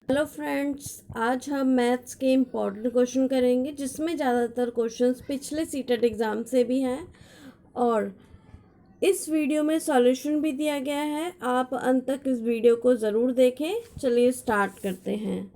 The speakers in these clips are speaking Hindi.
हेलो फ्रेंड्स, आज हम मैथ्स के इम्पॉर्टेंट क्वेश्चन करेंगे जिसमें ज़्यादातर क्वेश्चंस पिछले सीटेट एग्ज़ाम से भी हैं और इस वीडियो में सॉल्यूशन भी दिया गया है। आप अंत तक इस वीडियो को ज़रूर देखें। चलिए स्टार्ट करते हैं।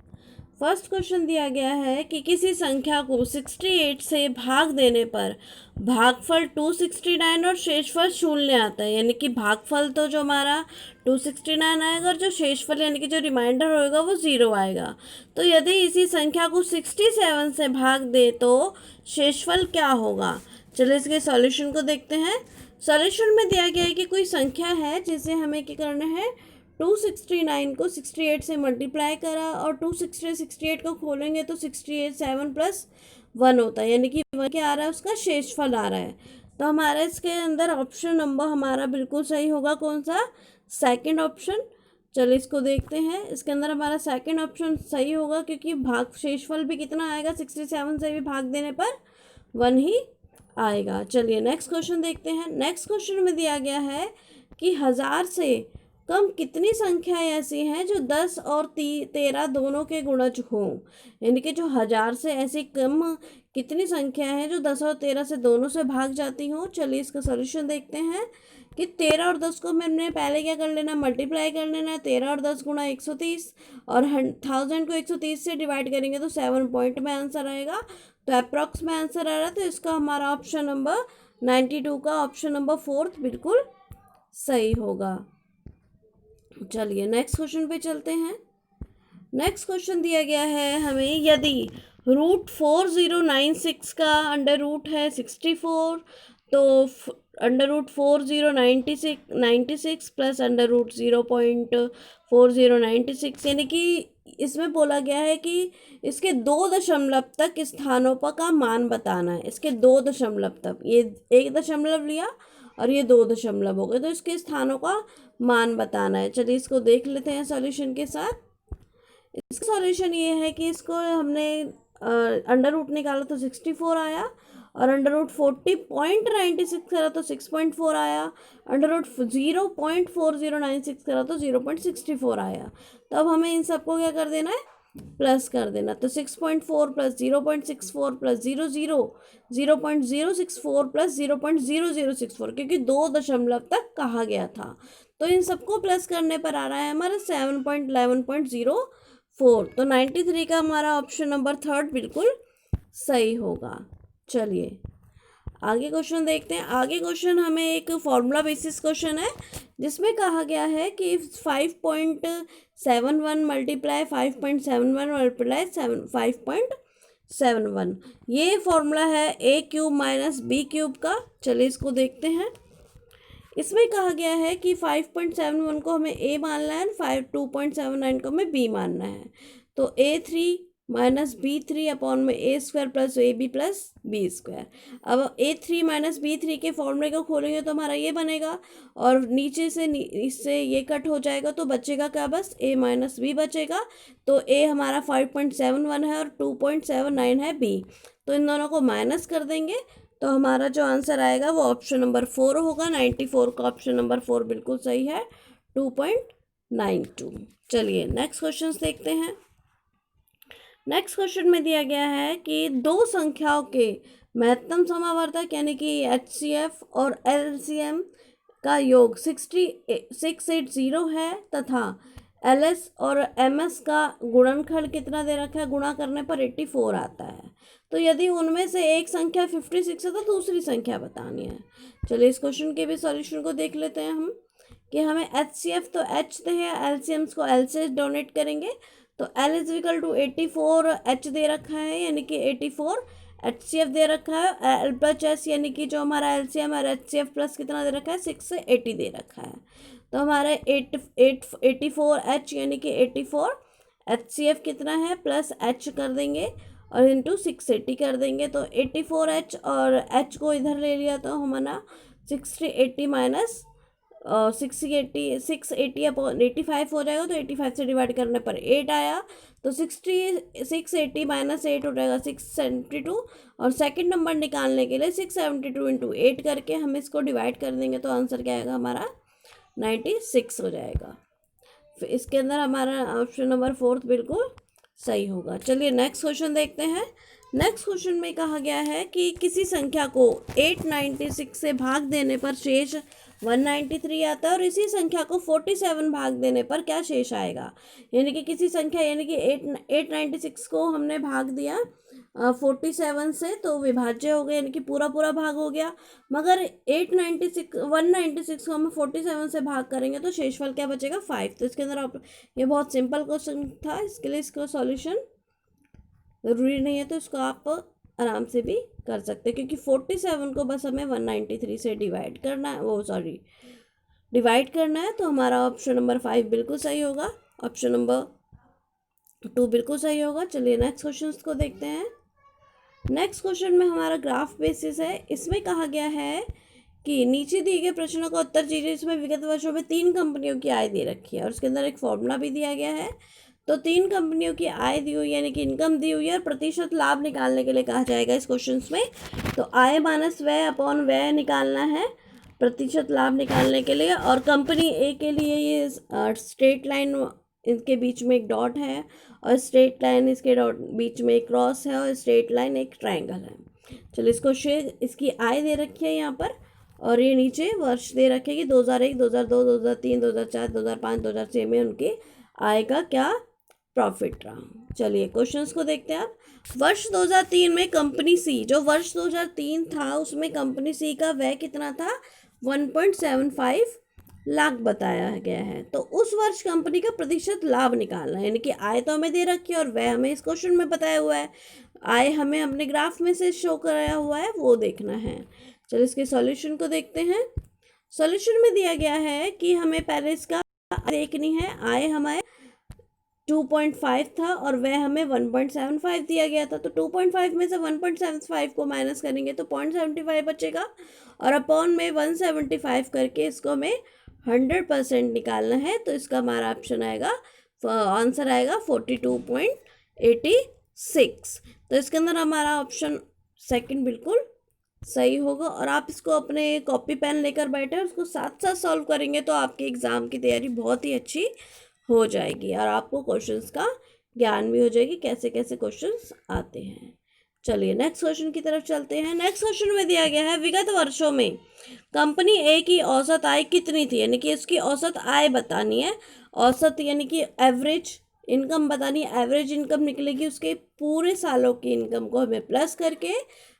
फर्स्ट क्वेश्चन दिया गया है कि किसी संख्या को 68 से भाग देने पर भागफल 269 और शेषफल 0 आता है। यानी कि भागफल तो जो हमारा 269 आएगा और जो शेषफल यानी कि जो रिमाइंडर होएगा वो 0 आएगा। तो यदि इसी संख्या को 67 से भाग दे तो शेषफल क्या होगा। चलिए इसके सॉल्यूशन को देखते हैं। सॉल्यूशन में दिया गया है कि कोई संख्या है जिसे हमें क्या करना है, 269 को 68 से मल्टीप्लाई करा और 268 को खोलेंगे तो 68 7 प्लस 1 होता है। यानी कि 1 क्या आ रहा है, उसका शेषफल आ रहा है। तो हमारा इसके अंदर ऑप्शन नंबर हमारा बिल्कुल सही होगा। कौन सा? Second option. चलिए इसको देखते हैं। इसके अंदर हमारा सेकंड ऑप्शन सही होगा क्योंकि भाग शेषफल भी कितना आएगा, 67 से भी भाग देने पर 1 ही आएगा। चलिए नेक्स्ट क्वेश्चन देखते हैं। नेक्स्ट क्वेश्चन में दिया गया है कि 1000 से कम कितनी संख्याएं ऐसी हैं जो 10 और 13 दोनों के गुणज हों। यानी कि जो 1000 से ऐसी कम कितनी संख्या है जो 10 और 13 से दोनों से भाग जाती हों। चलिए इसका सॉल्यूशन देखते हैं कि 13 और 10 को मैंने पहले क्या कर लेना, मल्टीप्लाई कर लेना है। 13 और 10 गुणा 130 और 1000 को 130 से डिवाइड करेंगे तो 7 पॉइंट में आंसर आएगा। तो अप्रॉक्स में आंसर आ रहा है। तो इसका हमारा ऑप्शन नंबर 92 का ऑप्शन नंबर 4 बिल्कुल सही होगा। चलिए नेक्स्ट क्वेश्चन पे चलते हैं। नेक्स्ट क्वेश्चन दिया गया है हमें, यदि √4096 का अंडर रूट है 64 तो √4096 प्लस √0.4096 यानी कि इसमें बोला गया है कि इसके 2 दशमलव तक स्थानों पर का मान बताना है। इसके 2 दशमलव तक, ये 1 दशमलव लिया और ये 2 दशमलव हो गए, तो इसके स्थानों का मान बताना है। चलिए इसको देख लेते हैं सॉल्यूशन के साथ। इसका सॉल्यूशन ये है कि इसको हमने अंडर रूट निकाला तो 64 आया और अंडर रूट 40.96 करा तो 6.4 आया। अंडर रूट 0.4096 करा तो 0.64 आया। तो अब हमें इन सबको क्या कर देना है, प्लस कर देना। तो 6.4 प्लस 0.64 प्लस 0.064 प्लस 0.0064 क्योंकि 2 दशमलव तक कहा गया था। तो इन सबको प्लस करने पर आ रहा है हमारा 7.11.04। तो 93 का हमारा ऑप्शन नंबर 3 बिल्कुल सही होगा। चलिए आगे क्वेश्चन देखते हैं। आगे क्वेश्चन हमें एक फॉर्मूला बेसिस क्वेश्चन है जिसमें कहा गया है कि 5.71 मल्टीप्लाई 5.71 मल्टीप्लाई 5.71, ये फॉर्मूला है a³ माइनस b³ का। चलिए इसको देखते हैं। इसमें कहा गया है कि 5.71 को हमें a मानना है, 2.79 को हमें b मानना है। तो a³ माइनस b³ अपॉन में a² plus ab plus b²। अब a³ माइनस b³ के फॉर्मूले को खोलेंगे तो हमारा ये बनेगा और नीचे से इससे ये कट हो जाएगा तो बचेगा क्या, बस a माइनस b बचेगा। तो a हमारा 5.71 है और 2.79 है b, तो इन दोनों को माइनस कर देंगे तो हमारा जो आंसर आएगा वो ऑप्शन नंबर 4 होगा। 94 का ऑप्शन नंबर 4 बिल्कुल सही है, 2.92। चलिए नेक्स्ट क्वेश्चन देखते हैं। नेक्स्ट क्वेश्चन में दिया गया है कि 2 संख्याओं के महत्तम समावर्तक यानी कि HCF और LCM का योग 680 है तथा LS और MS का गुणनखंड कितना दे रखा है, गुणा करने पर 84 आता है। तो यदि उनमें से एक संख्या 56 है तो दूसरी संख्या बतानी है। चलिए इस क्वेश्चन के भी सॉल्यूशन को देख लेते हैं हम कि हमें HCF तो H दे है, LCMs को L से डोनेट करेंगे। तो L इजिकल टू 84 H दे रखा है यानी कि 84 HCF दे रखा है, L प्लस एस यानी कि जो हमारा LCM और HCF प्लस कितना दे रखा है 680 दे रखा है। तो हमारे 84H यानी कि 84 HCF कितना है प्लस H कर देंगे और इंटू 680 कर देंगे। तो 84H और H को इधर ले लिया तो हमारा 680 माइनस 680 अपॉन 85 हो जाएगा। तो 85 से डिवाइड करने पर 8 आया। तो 680 माइनस 8 हो जाएगा 672 और सेकंड नंबर निकालने के लिए 672 इंटू 8 करके हम इसको डिवाइड कर देंगे तो आंसर क्या आएगा हमारा 96 हो जाएगा। इसके अंदर हमारा ऑप्शन नंबर 4 बिल्कुल सही होगा। चलिए नेक्स्ट क्वेश्चन देखते हैं। नेक्स्ट क्वेश्चन में कहा गया है कि किसी संख्या को 896 से भाग देने पर शेष 193 आता है और इसी संख्या को 47 भाग देने पर क्या शेष आएगा। यानी कि किसी संख्या यानी कि 896 को हमने भाग दिया 47 से तो विभाज्य हो गया, यानी कि पूरा पूरा भाग हो गया। मगर 196 को हम 47 से भाग करेंगे तो शेषफल क्या बचेगा 5। तो इसके अंदर आप ये बहुत सिंपल क्वेश्चन था, इसके लिए इसका सॉल्यूशन ज़रूरी नहीं है, तो इसको आप आराम से भी कर सकते हैं क्योंकि 47 को बस हमें 193 से डिवाइड करना है, डिवाइड करना है। तो हमारा ऑप्शन नंबर 5 बिल्कुल सही होगा, ऑप्शन नंबर 2 बिल्कुल सही होगा। चलिए नेक्स्ट क्वेश्चन को देखते हैं। नेक्स्ट क्वेश्चन में हमारा ग्राफ बेसिस है। इसमें कहा गया है कि नीचे दिए गए प्रश्नों का उत्तर दीजिए। इसमें विगत वर्षों में 3 कंपनियों की आय दे रखी है और उसके अंदर एक फॉर्मूला भी दिया गया है। तो 3 कंपनियों की आय दी हुई यानी कि इनकम दी हुई है और प्रतिशत लाभ निकालने के लिए कहा जाएगा इस क्वेश्चन में। तो आय माइनस व्यय अपॉन व्यय निकालना है प्रतिशत लाभ निकालने के लिए। और कंपनी ए के लिए ये स्ट्रेट लाइन, इनके बीच में एक डॉट है और स्ट्रेट लाइन इसके डॉट बीच में एक क्रॉस है और स्ट्रेट लाइन एक ट्रायंगल है। चलो इसको इसकी आय दे रखी है यहाँ पर और ये नीचे वर्ष दे रखे कि 2001, 2002, 2003, 2004, 2005, 2006 में उनके आय का क्या प्रॉफिट रहा। चलिए क्वेश्चंस को देखते हैं आप। वर्ष 2003 में कंपनी सी, जो वर्ष 2003 था उसमें कंपनी सी का व्यय कितना था 1.75 लाख बताया गया है। तो उस वर्ष कंपनी का प्रतिशत लाभ निकालना है, यानी कि आय तो हमें दे रखी है और व्यय हमें इस क्वेश्चन में बताया हुआ है। आय हमें अपने ग्राफ में से शो कराया हुआ है, वो देखना है। चलो इसके सॉल्यूशन को देखते हैं। सॉल्यूशन में दिया गया है कि हमें पहले इसका देखनी है। आय हमारे 2.5 था और वह हमें 1.75 दिया गया था। तो 2.5 में से 1.75 को माइनस करेंगे तो 0.75 बचेगा और अपॉन में 175 करके इसको हमें 100% निकालना है। तो इसका हमारा ऑप्शन आएगा, आंसर आएगा 42.86। तो इसके अंदर हमारा ऑप्शन सेकंड बिल्कुल सही होगा। और आप इसको अपने कॉपी पेन लेकर बैठे और उसको साथ साथ सॉल्व करेंगे तो आपके एग्ज़ाम की तैयारी बहुत ही अच्छी हो जाएगी और आपको क्वेश्चंस का ज्ञान भी हो जाएगी कैसे कैसे क्वेश्चंस आते हैं। चलिए नेक्स्ट क्वेश्चन की तरफ चलते हैं। नेक्स्ट क्वेश्चन में दिया गया है विगत वर्षों में कंपनी ए की औसत आय कितनी थी, यानी कि इसकी औसत आय बतानी है। औसत यानी कि एवरेज इनकम बतानी है। एवरेज इनकम निकलेगी, उसके पूरे सालों की इनकम को हमें प्लस करके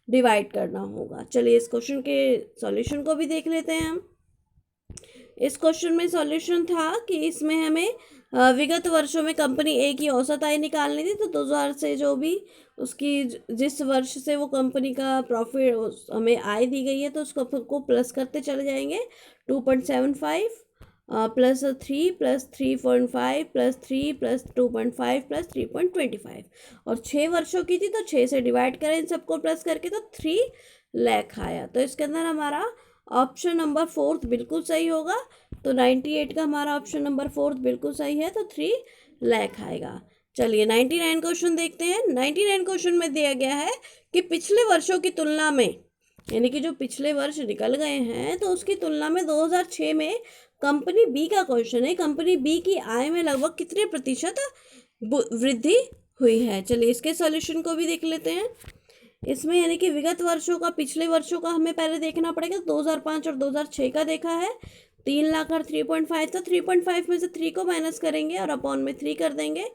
डिवाइड करना होगा। चलिए इस क्वेश्चन के सॉल्यूशन को भी देख लेते हैं हम। इस क्वेश्चन में सॉल्यूशन था कि इसमें हमें विगत वर्षों में कंपनी ए की औसत आय निकालनी थी। तो 2000 से जो भी उसकी जिस वर्ष से वो कंपनी का प्रॉफिट हमें आय दी गई है तो उसको को प्लस करते चले जाएंगे। 2.75 plus 3 plus 3.5 plus 3 plus 2.5 plus 3.25 और 6 वर्षों की थी तो 6 से डिवाइड करें इन सबको प्लस करके तो 3 लाख आया। तो इसके अंदर हमारा ऑप्शन नंबर 4 बिल्कुल सही होगा। तो 98 का हमारा ऑप्शन नंबर 4 बिल्कुल सही है, तो 3 लाख आएगा। चलिए 99 क्वेश्चन देखते हैं। 99 क्वेश्चन में दिया गया है कि पिछले वर्षों की तुलना में, यानी कि जो पिछले वर्ष निकल गए हैं तो उसकी तुलना में 2006 में कंपनी बी का क्वेश्चन है, कंपनी बी की आय में लगभग कितने प्रतिशत वृद्धि हुई है। चलिए इसके सॉल्यूशन को भी देख लेते हैं। इसमें यानी कि विगत वर्षों का पिछले वर्षों का हमें पहले देखना पड़ेगा। 2005 और 2006 का देखा है। 3 लाख और 3.5 था। 3.5 में से 3 को माइनस करेंगे और अपॉन में 3 कर देंगे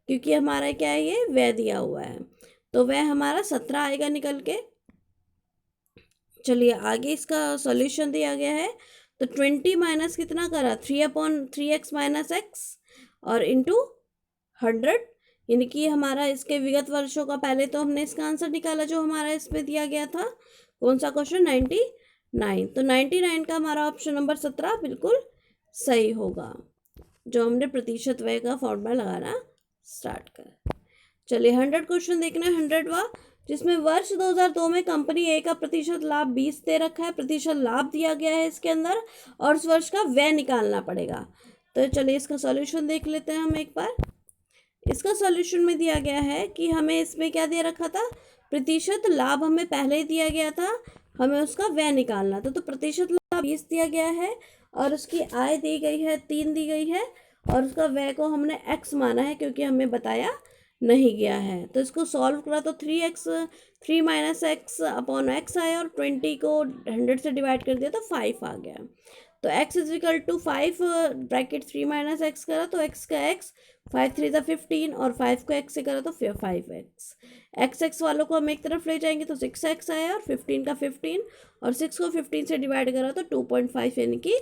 क्योंकि हमारा क्या है ये व्यय दिया हुआ है। तो वह हमारा 17 आएगा निकल के। चलिए आगे इसका सॉल्यूशन दिया गया है। तो 20 माइनस कितना करा 3/3x माइनस एक्स और इंटू 100, यानी कि हमारा इसके विगत वर्षों का पहले तो हमने इसका आंसर निकाला जो हमारा इसमें दिया गया था। कौन सा क्वेश्चन 99। तो 99 का हमारा ऑप्शन नंबर 17 बिल्कुल सही होगा, जो हमने प्रतिशत व्यय का फॉर्मूला लगाना स्टार्ट करा। चलिए 100 क्वेश्चन देखना है। 100वां, जिसमें वर्ष 2002 में कंपनी ए का प्रतिशत लाभ 20 दे रखा है। प्रतिशत लाभ दिया गया है इसके अंदर और उस वर्ष का व्यय निकालना पड़ेगा। तो चलिए इसका सॉल्यूशन देख लेते हैं हम एक बार। इसका सॉल्यूशन में दिया गया है कि हमें इसमें क्या दे रखा था, प्रतिशत लाभ हमें पहले ही दिया गया था, हमें उसका व्यय निकालना था। तो प्रतिशत लाभ 20 दिया गया है और उसकी आय दी गई है 3 दी गई है और उसका व्यय को हमने x माना है क्योंकि हमें बताया नहीं गया है। तो इसको सॉल्व करा तो 3x 3 minus x upon x आया और 20 को 100 से डिवाइड कर दिया तो 5 आ गया। तो x is equal to 5 bracket 3 minus X करा तो x का x 5 3 ज़ा 15 और 5 को x से करा तो 5x। x वालों को हम एक तरफ ले जाएंगे तो 6x आया और 15 का 15 और 6 को 15 से डिवाइड करा तो 2.5 यानी कि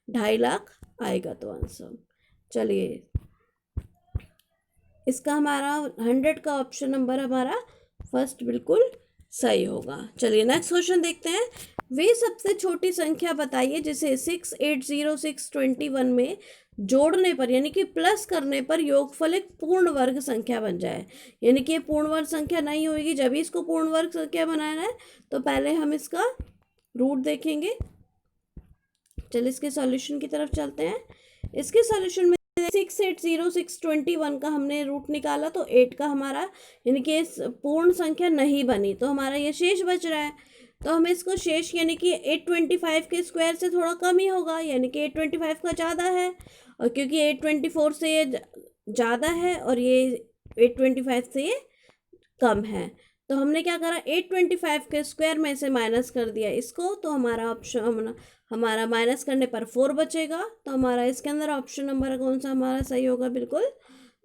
2.5 लाख आएगा तो आंसर। चलिए इसका हमारा 100 का ऑप्शन नंबर हमारा फर्स्ट बिल्कुल सही होगा। चलिए नेक्स्ट क्वेश्चन देखते हैं। वे सबसे छोटी संख्या बताइए जिसे 680621 में जोड़ने पर यानी कि प्लस करने पर योगफल एक पूर्ण वर्ग संख्या बन जाए। यानी कि ये पूर्ण वर्ग संख्या नहीं होगी, जब इसको पूर्ण वर्ग संख्या बनाना है तो पहले हम इसका रूट देखेंगे। चलिए इसके सॉल्यूशन की तरफ चलते हैं। इसके सॉल्यूशन में 680621 का हमने रूट निकाला तो 8 का हमारा यानी कि पूर्ण संख्या नहीं बनी, तो हमारा ये शेष बच रहा है। तो हमें इसको शेष यानी कि 825 के स्क्वायर से थोड़ा कम ही होगा, यानी कि 825 का ज़्यादा है, और क्योंकि 824 से ये ज़्यादा है और ये 825 से ये कम है, तो हमने क्या करा 825 के स्क्वायर में से माइनस कर दिया इसको, तो हमारा ऑप्शन हमारा माइनस करने पर 4 बचेगा। तो हमारा इसके अंदर ऑप्शन नंबर कौन सा हमारा सही होगा, बिल्कुल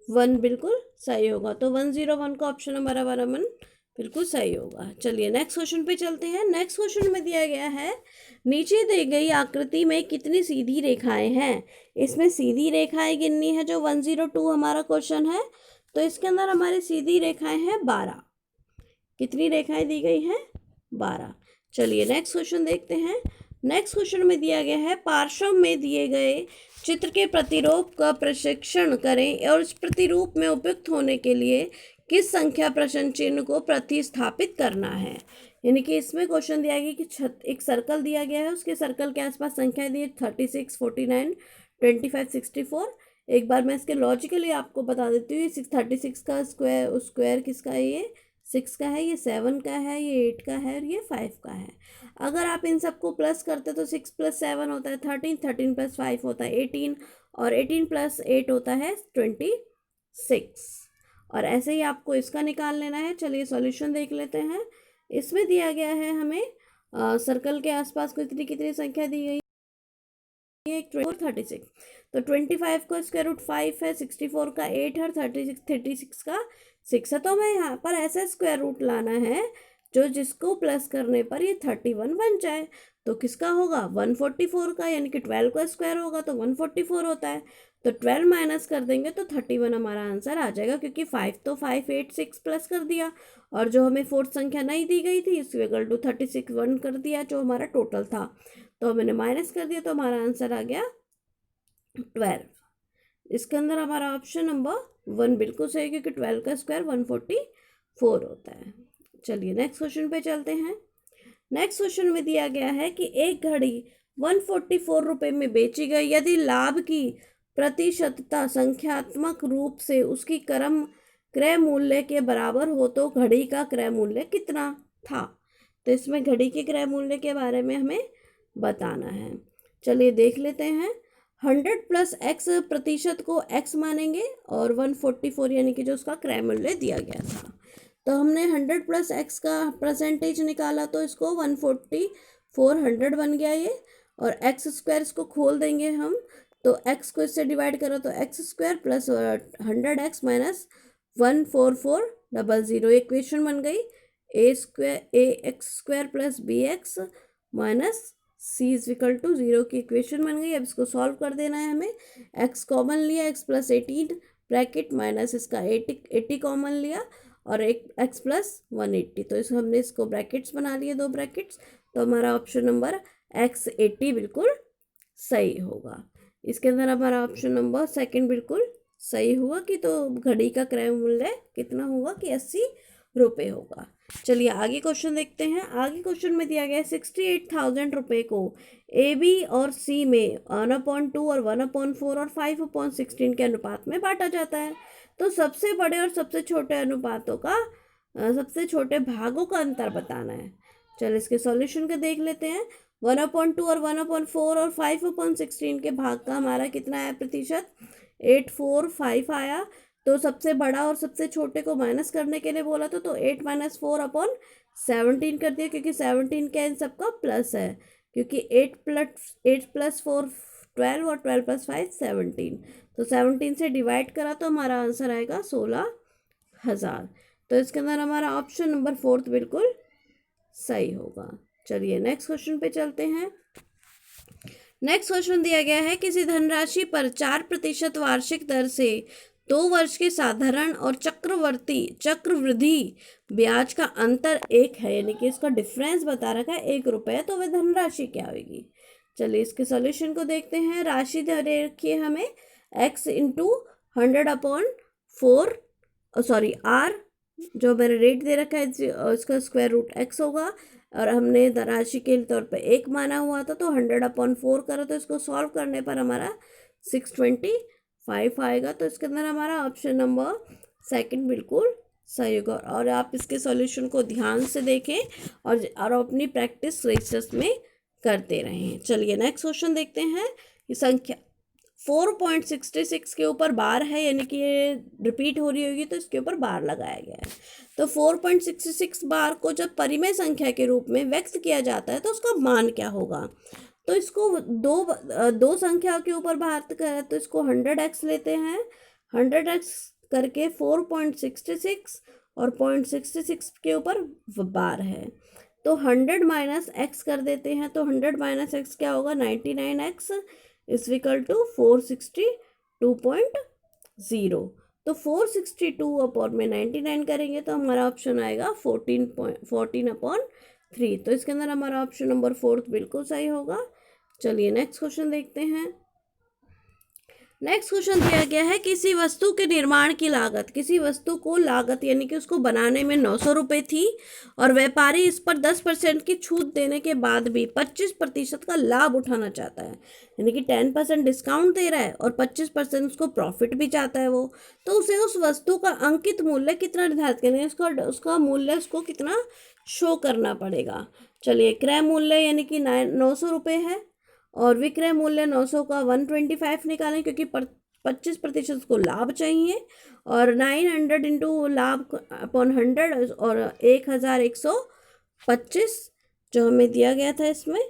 1 बिल्कुल सही होगा। तो 101 का ऑप्शन नंबर हमारा 1 बिल्कुल सही होगा। चलिए नेक्स्ट क्वेश्चन पे चलते हैं। नेक्स्ट क्वेश्चन में दिया गया है नीचे दी गई आकृति में कितनी सीधी रेखाएं हैं। इसमें सीधी रेखाएं गिननी है, जो 102 हमारा क्वेश्चन है। तो इसके अंदर हमारी सीधी रेखाएं हैं 12। कितनी रेखाएं दी गई हैं, 12। चलिए नेक्स्ट क्वेश्चन देखते हैं। नेक्स्ट क्वेश्चन में दिया गया है पार्श्व में दिए गए चित्र के प्रतिरूप का प्रशिक्षण करें और इस प्रतिरूप में उपयुक्त होने के लिए किस संख्या प्रश्न चिन्ह को प्रतिस्थापित करना है। यानी कि इसमें क्वेश्चन दिया गया कि एक सर्कल दिया गया है, उसके सर्कल के आसपास संख्या दी है 36 49 25 64। एक बार मैं इसके लॉजिकली आपको बता देती हूँ। 36 का स्क्वायर किसका है, ये 6 का है, ये 7 का है, ये 8 का है और ये 5 का है। अगर आप इन सबको प्लस करते तो 6 + 7 होता है 13, 13 + 5 होता है 18 और 18 + 8 होता है 26। और ऐसे ही आपको इसका निकाल लेना है। चलिए सॉल्यूशन देख लेते हैं। इसमें दिया गया है हमें सर्कल के आसपास कितनी कितनी संख्या दी गई है, 36। तो 25 का स्क्वायर रूट 5 है, 64 का 8 है, 36 का 6 है। तो हमें यहाँ पर ऐसा स्क्वायर रूट लाना है जो जिसको प्लस करने पर ये 31 बन जाए। तो किसका होगा, 144 का, यानी कि 12 का स्क्वायर होगा तो 144 होता है। तो 12 माइनस कर देंगे तो 31 हमारा आंसर आ जाएगा, क्योंकि 5 तो 5 8 6 प्लस कर दिया और जो हमें फोर्थ संख्या नहीं दी गई थी इसको इक्वल टू 36 1 कर दिया जो हमारा टोटल था, तो मैंने माइनस कर दिया तो हमारा आंसर आ गया 12। इसके अंदर हमारा ऑप्शन नंबर 1 बिल्कुल सही, क्योंकि 12 का स्क्वायर 144 होता है। चलिए नेक्स्ट क्वेश्चन पे चलते हैं। नेक्स्ट क्वेश्चन में दिया गया है कि एक घड़ी 144 रुपये में बेची गई, यदि लाभ की प्रतिशतता संख्यात्मक रूप से उसकी क्रय मूल्य के बराबर हो तो घड़ी का क्रय मूल्य कितना था। तो इसमें घड़ी के क्रय मूल्य के बारे में हमें बताना है। चलिए देख लेते हैं। 100 + x% को x मानेंगे और 144 यानी कि जो उसका क्रय मूल्य दिया गया था। तो हमने 100 + x का परसेंटेज निकाला तो इसको 144 100 बन गया ये, और x² इसको खोल देंगे हम तो x को इससे डिवाइड करो तो x² + 100x - 14400 इक्वेशन बन गई। ax² + bx - c = 0 की इक्वेशन बन गई। अब इसको सॉल्व कर देना है हमें। x कॉमन लिया, x + 18 ब्रैकेट माइनस इसका 80 कॉमन लिया और एक x + 180, तो इसको हमने इसको ब्रैकेट्स बना लिए, 2 ब्रैकेट्स। तो हमारा ऑप्शन नंबर x 80 बिल्कुल सही होगा। इसके अंदर हमारा ऑप्शन नंबर सेकंड बिल्कुल सही हुआ कि तो घड़ी का क्रय मूल्य कितना होगा कि 80 रुपये होगा। चलिए आगे क्वेश्चन देखते हैं। आगे क्वेश्चन में दिया गया है 68,000 रुपये को ए बी और सी में 1/2 और 1/4 और 5/16 के अनुपात में बांटा जाता है। तो सबसे बड़े और सबसे छोटे अनुपातों का सबसे छोटे भागों का अंतर बताना है। चलिए इसके सॉल्यूशन को देख लेते हैं। 1/2 और 1/4 और 5/16 के भाग का हमारा कितना है प्रतिशत, 845 आया, तो सबसे बड़ा और सबसे छोटे को माइनस करने के लिए बोला तो 8 माइनस 4/17 कर दिया, क्योंकि 17 क्या इन सबका प्लस है, क्योंकि 8 प्लस 4 12 और 12 प्लस 5 17, तो 17 से डिवाइड करा तो हमारा आंसर आएगा 16,000। तो इसके अंदर हमारा ऑप्शन नंबर 4 बिल्कुल सही होगा। चलिए नेक्स्ट क्वेश्चन पे चलते हैं। नेक्स्ट क्वेश्चन दिया गया है, किसी धनराशि पर 4% वार्षिक दर से 2 वर्ष के साधारण और चक्रवृद्धि ब्याज का अंतर 1 है, यानी कि इसका डिफरेंस बता रखा है 1 रुपये, तो वह धनराशि क्या होगी। चलिए इसके सॉल्यूशन को देखते हैं। राशि दे रखी है हमें x इंटू 100/4, सॉरी r, जो मेरे रेट दे रखा है इसका स्क्वायर रूट x होगा, और हमने राशि के तौर पे 1 माना हुआ था, तो 100/4 करो तो इसको सॉल्व करने पर हमारा 625 आएगा। तो इसके अंदर हमारा ऑप्शन नंबर 2 बिल्कुल सही होगा। और आप इसके सॉल्यूशन को ध्यान से देखें और अपनी प्रैक्टिस रिसर्च में करते रहें। चलिए नेक्स्ट क्वेश्चन देखते हैं। ये संख्या 4.66 के ऊपर बार है, यानी कि ये रिपीट हो रही होगी तो इसके ऊपर बार लगाया गया है। तो 4.66 बार को जब परिमेय संख्या के रूप में व्यक्त किया जाता है तो उसका मान क्या होगा। तो इसको दो संख्या के ऊपर बार करें तो इसको 100x लेते हैं, 100x करके 4.66 और 0.66 के ऊपर बार है, तो 100 माइनस एक्स कर देते हैं, तो 100 माइनस एक्स क्या होगा, 99x इज इक्वल टू 462.0। तो 462/99 करेंगे तो हमारा ऑप्शन आएगा 14/3। तो इसके अंदर हमारा ऑप्शन नंबर 4 बिल्कुल सही होगा। चलिए नेक्स्ट क्वेश्चन देखते हैं। नेक्स्ट क्वेश्चन दिया गया है, किसी वस्तु के निर्माण की लागत, किसी वस्तु को लागत यानी कि उसको बनाने में 900 रुपये थी और व्यापारी इस पर 10% की छूट देने के बाद भी 25% का लाभ उठाना चाहता है, यानी कि 10% डिस्काउंट दे रहा है और 25% उसको प्रॉफिट भी चाहता है वो, तो उसे उस वस्तु का अंकित मूल्य कितना निर्धारित करना है, उसका मूल्य उसको कितना शो करना पड़ेगा। चलिए क्रय मूल्य यानी कि 900 रुपये है और विक्रय मूल्य 900 का 125 निकालें, क्योंकि 25% को लाभ चाहिए, और 900 इंटू लाभ अपॉन 100 और 1125 जो हमें दिया गया था इसमें।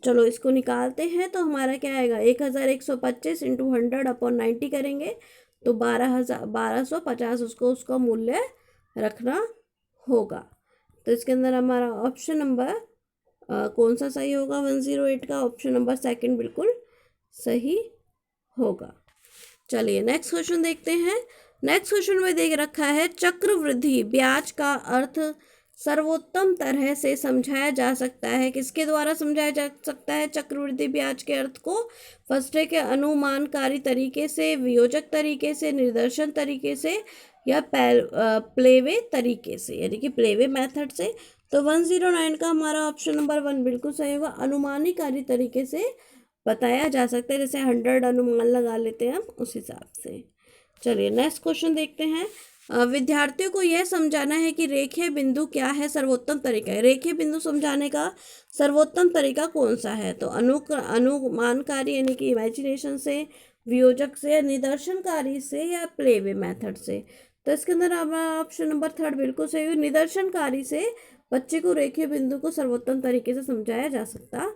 चलो इसको निकालते हैं तो हमारा क्या आएगा, 1125 इंटू 100/90 करेंगे तो 1250 उसका मूल्य रखना होगा। तो इसके अंदर हमारा ऑप्शन नंबर कौन सा सही होगा, 108 का ऑप्शन नंबर 2 बिल्कुल सही होगा। चलिए नेक्स्ट क्वेश्चन देखते हैं। नेक्स्ट क्वेश्चन में देख रखा है, चक्रवृद्धि ब्याज का अर्थ सर्वोत्तम तरह से समझाया जा सकता है, किसके द्वारा समझाया जा सकता है चक्रवृद्धि ब्याज के अर्थ को। फर्स्ट है कि अनुमानकारी तरीके से, वियोजक तरीके से, निदर्शन तरीके से, या प्लेवे तरीके से, यानी कि प्लेवे मेथड से। तो 109 का हमारा ऑप्शन नंबर 1 बिल्कुल सही होगा। अनुमानकारी तरीके से बताया जा सकता है, जैसे 100 अनुमान लगा लेते हैं हम उस हिसाब से। चलिए नेक्स्ट क्वेश्चन देखते हैं। विद्यार्थियों को यह समझाना है कि रेखीय बिंदु क्या है, सर्वोत्तम तरीका है। रेखीय बिंदु समझाने का सर्वोत्तम तरीका कौन सा है, तो अनुमानकारी यानी कि इमेजिनेशन से, वियोजक से, निदर्शनकारी से, या प्लेवे मेथड से। तो इसके अंदर हमारा ऑप्शन नंबर 3 बिल्कुल सही है। निदर्शनकारी से बच्चे को रेखीय बिंदु को सर्वोत्तम तरीके से समझाया जा सकता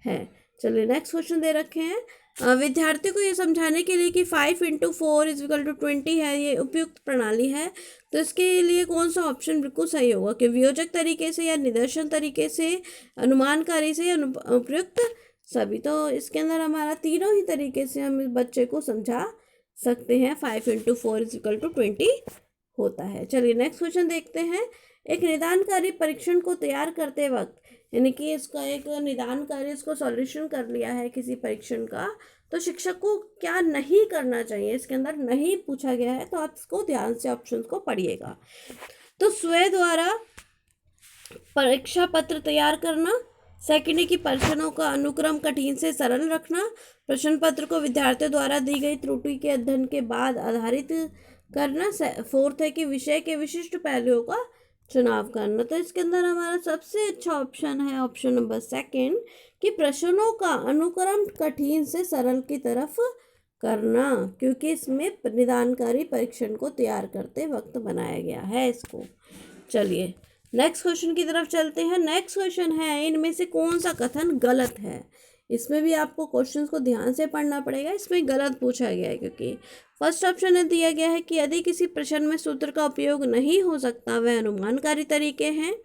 है। चलिए नेक्स्ट क्वेश्चन दे रखे हैं, विद्यार्थियों को ये समझाने के लिए कि 5 × 4 = 20 है, ये उपयुक्त प्रणाली है, तो इसके लिए कौन सा ऑप्शन बिल्कुल सही होगा, कि वियोजक तरीके से, या निदर्शन तरीके से, अनुमानकारी से, या उपयुक्त सभी। तो इसके अंदर हमारा तीनों ही तरीके से हम इस बच्चे को समझा सकते हैं। 5 × 4 = 20 होता है। चलिए नेक्स्ट क्वेश्चन देखते हैं। एक निदानकारी परीक्षण को तैयार करते वक्त, यानी कि इसका एक निदानकारी इसको सॉल्यूशन कर लिया है किसी परीक्षण का, तो शिक्षक को क्या नहीं करना चाहिए, इसके अंदर नहीं पूछा गया है, तो आप इसको ध्यान से ऑप्शन को पढ़िएगा। तो स्वयं द्वारा परीक्षा पत्र तैयार करना, सेकेंड है कि प्रश्नों का अनुक्रम कठिन से सरल रखना, प्रश्न पत्र को विद्यार्थियों द्वारा दी गई त्रुटि के अध्ययन के बाद आधारित करना, फोर्थ है कि विषय के विशिष्ट पहलुओं का चुनाव करना। तो इसके अंदर हमारा सबसे अच्छा ऑप्शन है ऑप्शन नंबर 2 कि प्रश्नों का अनुक्रम कठिन से सरल की तरफ करना, क्योंकि इसमें निदानकारी परीक्षण को तैयार करते वक्त बनाया गया है इसको। चलिए नेक्स्ट क्वेश्चन की तरफ चलते हैं। नेक्स्ट क्वेश्चन है, इनमें से कौन सा कथन गलत है। इसमें भी आपको क्वेश्चंस को ध्यान से पढ़ना पड़ेगा, इसमें गलत पूछा गया है। क्योंकि फर्स्ट ऑप्शन में दिया गया है कि यदि किसी प्रश्न में सूत्र का उपयोग नहीं हो सकता वह अनुमानकारी तरीके हैं,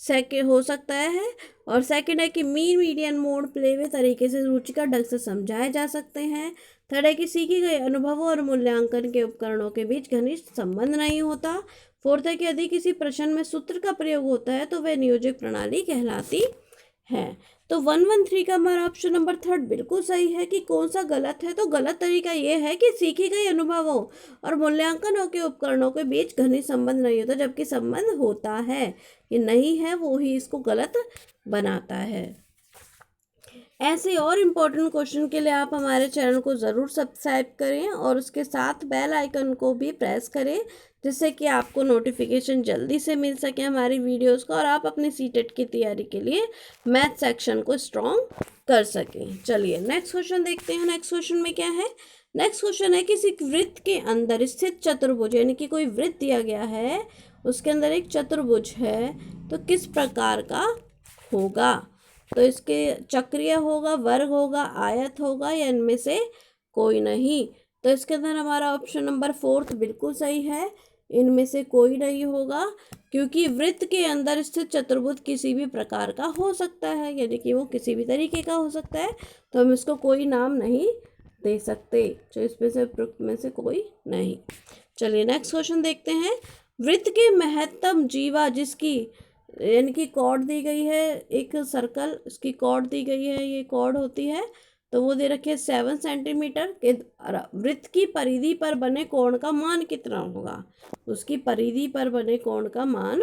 सेकेंड हो सकता है। और सेकंड है कि mean median mode play way तरीके से रुचिकर ढंग से समझाए जा सकते हैं। थर्ड है कि सीखे गए अनुभवों और मूल्यांकन के उपकरणों के बीच घनिष्ठ संबंध नहीं होता। फोर्थ है कि यदि किसी प्रश्न में सूत्र का प्रयोग होता है तो वह नियोजक प्रणाली कहलाती है। तो 113 का हमारा ऑप्शन नंबर थर्ड बिल्कुल सही है। कि कौन सा गलत है, तो गलत तरीका ये है कि सीखे गए अनुभवों और मूल्यांकनों के उपकरणों के बीच घनिष्ठ संबंध नहीं होता, जबकि संबंध होता है। ये नहीं है वो ही इसको गलत बनाता है। ऐसे और इम्पोर्टेंट क्वेश्चन के लिए आप हमारे चैनल को ज़रूर सब्सक्राइब करें और उसके साथ बेल आइकन को भी प्रेस करें, जिससे कि आपको नोटिफिकेशन जल्दी से मिल सके हमारी वीडियोस का और आप अपने सीटेट की तैयारी के लिए मैथ सेक्शन को स्ट्रॉन्ग कर सकें। चलिए नेक्स्ट क्वेश्चन देखते हैं। नेक्स्ट क्वेश्चन में क्या है। नेक्स्ट क्वेश्चन है, किसी वृत्त के अंदर स्थित चतुर्भुज, यानी कि कोई वृत्त दिया गया है उसके अंदर एक चतुर्भुज है, तो किस प्रकार का होगा। तो इसके चक्रीय होगा, वर्ग होगा, आयत होगा, या इनमें से कोई नहीं। तो इसके अंदर हमारा ऑप्शन नंबर फोर्थ बिल्कुल सही है, इनमें से कोई नहीं होगा। क्योंकि वृत्त के अंदर स्थित चतुर्भुज किसी भी प्रकार का हो सकता है, यानी कि वो किसी भी तरीके का हो सकता है, तो हम इसको कोई नाम नहीं दे सकते। तो इसमें से उपयुक्त में से कोई नहीं। चलिए नेक्स्ट क्वेश्चन देखते हैं। वृत्त के महत्तम जीवा जिसकी, यानी कि कॉर्ड दी गई है, एक सर्कल इसकी कॉर्ड दी गई है, ये कॉर्ड होती है, तो वो दे रखी है 7 सेंटीमीटर के वृत्त की परिधि पर बने कोण का मान कितना होगा। उसकी परिधि पर बने कोण का मान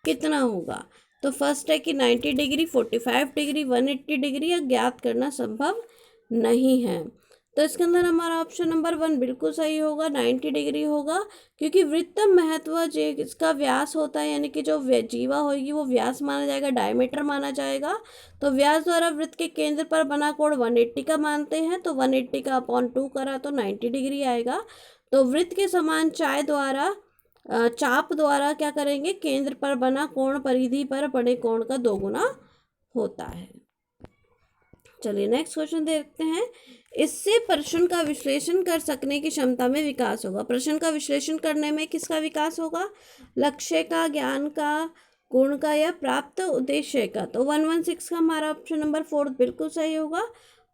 कितना होगा। तो फर्स्ट है कि 90 डिग्री, 45 डिग्री, 180 डिग्री, या ज्ञात करना संभव नहीं है। तो इसके अंदर हमारा ऑप्शन नंबर 1 बिल्कुल सही होगा, 90 डिग्री होगा। क्योंकि वृत्तम महत्व इसका व्यास होता है, यानी कि जो जीवा होगी वो व्यास माना जाएगा, डायमीटर माना जाएगा। तो व्यास द्वारा वृत्त के केंद्र पर बना कोण 180 का मानते हैं, तो 180 का अपॉन 2 करा तो 90 डिग्री आएगा। तो वृत्त के समान चाप द्वारा क्या करेंगे, केंद्र पर बना कोण परिधि पर बड़े कोण का 2 गुना होता है। चलिए नेक्स्ट क्वेश्चन देखते हैं। इससे प्रश्न का विश्लेषण कर सकने की क्षमता में विकास होगा। प्रश्न का विश्लेषण करने में किसका विकास होगा, लक्ष्य का, ज्ञान का, गुण का, या प्राप्त उद्देश्य का। तो 116 का हमारा ऑप्शन नंबर 4 बिल्कुल सही होगा,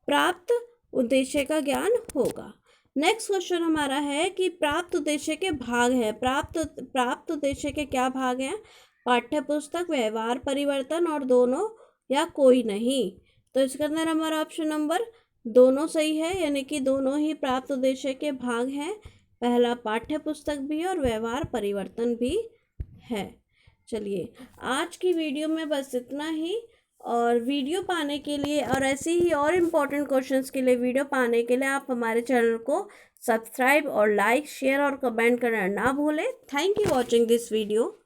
प्राप्त उद्देश्य का ज्ञान होगा। नेक्स्ट क्वेश्चन हमारा है कि प्राप्त उद्देश्य के भाग है। प्राप्त उद्देश्य के क्या भाग हैं, पाठ्य पुस्तक, व्यवहार परिवर्तन, और दोनों या कोई नहीं। तो इसके अंदर हमारा ऑप्शन नंबर दोनों सही है, यानी कि दोनों ही प्राप्त उद्देश्य के भाग हैं। पहला पाठ्य पुस्तक भी और व्यवहार परिवर्तन भी है। चलिए आज की वीडियो में बस इतना ही। और वीडियो पाने के लिए और ऐसे ही और इम्पोर्टेंट क्वेश्चंस के लिए वीडियो पाने के लिए आप हमारे चैनल को सब्सक्राइब और लाइक, शेयर और कमेंट करना ना भूलें। Thank you watching this video.